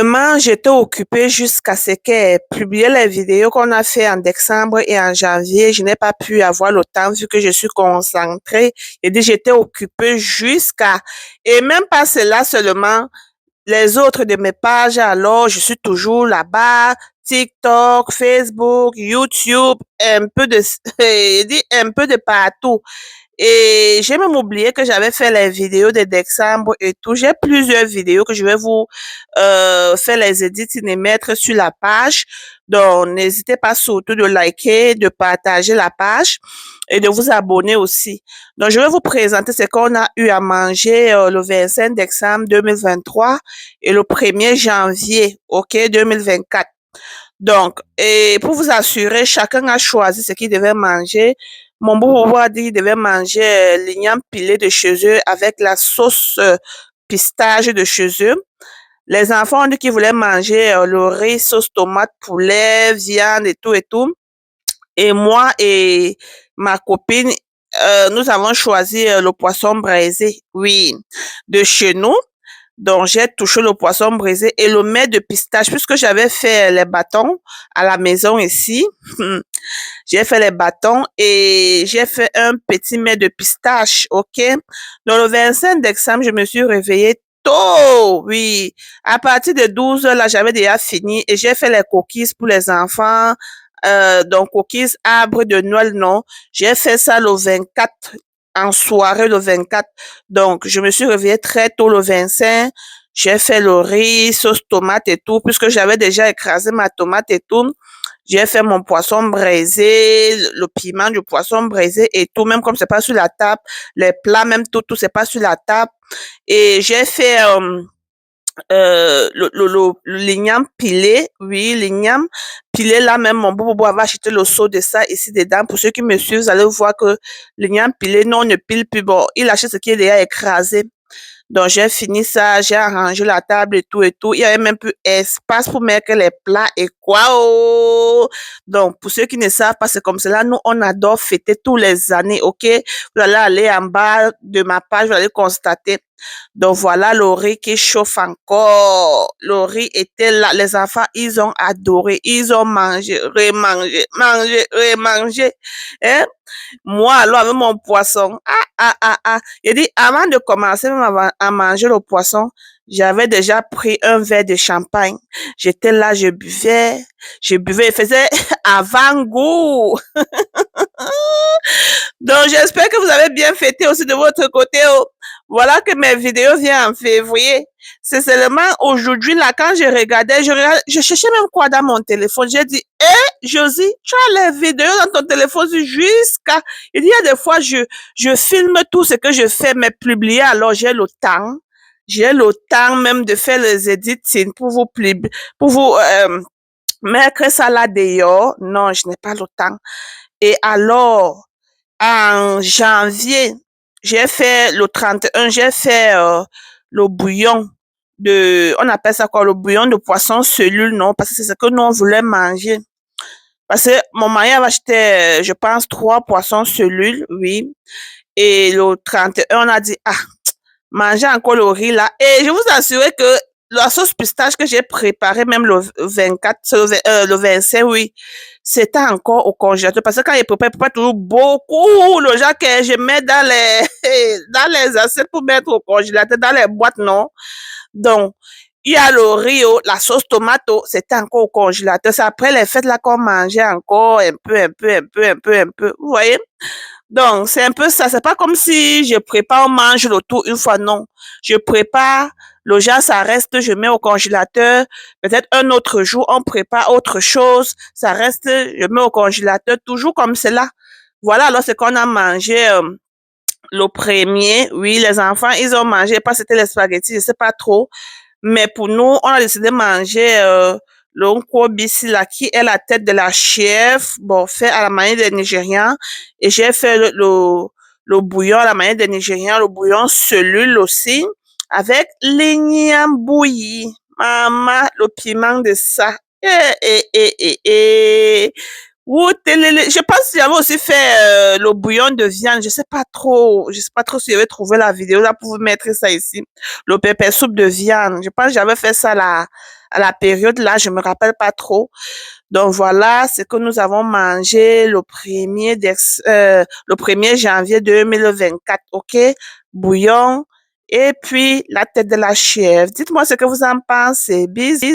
Vraiment, j'étais occupée jusqu'à ce qu'elle publie les vidéos qu'on a fait en décembre et en janvier. Je n'ai pas pu avoir le temps vu que je suis concentrée. Et dit, j'étais occupée jusqu'à, et même pas cela seulement, les autres de mes pages, alors je suis toujours là-bas, TikTok, Facebook, YouTube, un peu de, il dit un peu de partout. Et j'ai même oublié que j'avais fait les vidéos de décembre et tout. J'ai plusieurs vidéos que je vais vous faire les edits et les mettre sur la page. Donc, n'hésitez pas surtout de liker, de partager la page et de vous abonner aussi. Donc, je vais vous présenter ce qu'on a eu à manger le 25 décembre 2023 et le 1er janvier, OK, 2024. Donc, et pour vous assurer, chacun a choisi ce qu'il devait manger. Mon beau a dit qu'il devait manger l'igname pilé de chez eux avec la sauce pistache de chez eux. Les enfants ont dit qu'ils voulaient manger le riz, sauce tomate, poulet, viande et tout et tout. Et moi et ma copine, nous avons choisi le poisson braisé, oui, de chez nous. Donc, j'ai touché le poisson braisé et le mets de pistache, puisque j'avais fait les bâtons à la maison ici. J'ai fait les bâtons et j'ai fait un petit mets de pistache, OK? Donc, le 25 décembre, je me suis réveillée tôt, oui. À partir de 12 heures, là, j'avais déjà fini et j'ai fait les cookies pour les enfants. Donc, cookies arbre de Noël, non. J'ai fait ça le 24, en soirée le 24. Donc, je me suis réveillée très tôt le 25. J'ai fait le riz, sauce tomate et tout, puisque j'avais déjà écrasé ma tomate et tout. J'ai fait mon poisson braisé, le piment du poisson braisé et tout, même comme c'est pas sur la table, les plats, même tout, c'est pas sur la table. Et j'ai fait l'igname pilé, oui, l'igname pilé, là même, mon bobo avait acheté le seau de ça ici dedans. Pour ceux qui me suivent, vous allez voir que l'igname pilé, non, on ne pile plus. Bon, il achète ce qui est déjà écrasé. Donc, j'ai fini ça, j'ai arrangé la table et tout et tout. Il y avait même plus espace pour mettre les plats et quoi. Oh! Donc, pour ceux qui ne savent pas, c'est comme cela. Nous, on adore fêter tous les années, OK? Vous allez aller en bas de ma page, vous allez constater. Donc, voilà le riz qui chauffe encore. Le riz était là. Les enfants, ils ont adoré. Ils ont mangé, remangé, mangé, remangé. Hein? Moi, alors, avec mon poisson, il dit, avant de commencer même à manger le poisson, j'avais déjà pris un verre de champagne. J'étais là, je buvais, il faisait avant-goût. Donc, j'espère que vous avez bien fêté aussi de votre côté. Oh. Voilà que mes vidéos viennent en février. C'est seulement aujourd'hui, là, quand je cherchais même quoi dans mon téléphone. J'ai dit, Josie, tu as les vidéos dans ton téléphone jusqu'à... Il y a des fois, je filme tout ce que je fais, mais publier, alors j'ai le temps. J'ai le temps même de faire les edits pour vous mettre ça là dehors. Non, je n'ai pas le temps. Et alors, en janvier, j'ai fait le 31, j'ai fait le bouillon on appelle ça quoi, le bouillon de poisson cellule, non, parce que c'est ce que nous on voulait manger. Parce que mon mari avait acheté, je pense, 3 poissons cellules, oui. Et le 31, on a dit, manger encore le riz là. Et je vous assure que la sauce pistache que j'ai préparée, même le 24, le 25, oui, c'était encore au congélateur. Parce que quand il prépare toujours beaucoup, le genre que je mets dans les, dans les assiettes pour mettre au congélateur, dans les boîtes, non. Donc, il y a le riz, la sauce tomate, c'était encore au congélateur. C'est après les fêtes là qu'on mangeait encore un peu. Vous voyez? Donc, c'est un peu ça. C'est pas comme si je prépare, on mange le tout une fois, non. Je prépare, le genre, ça reste, je mets au congélateur. Peut-être un autre jour, on prépare autre chose. Ça reste, je mets au congélateur, toujours comme cela. Voilà, alors c'est qu'on a mangé le premier. Oui, les enfants, ils ont mangé, pas c'était les spaghettis, je sais pas trop. Mais pour nous, on a décidé de manger le nkwobi là, qui est la tête de la chèvre, bon, fait à la manière des Nigérians. Et j'ai fait le bouillon à la manière des Nigérians, le bouillon cellule aussi, avec l'igname bouilli. Maman, le piment de ça. Je pense que j'avais aussi fait le bouillon de viande. Je sais pas trop si j'avais trouvé la vidéo là pour vous mettre ça ici. Le pépé soupe de viande. Je pense que j'avais fait ça là à la période là, je me rappelle pas trop. Donc voilà ce que nous avons mangé le 1er janvier 2024, ok? Bouillon et puis la tête de la chèvre. Dites-moi ce que vous en pensez. Bisous.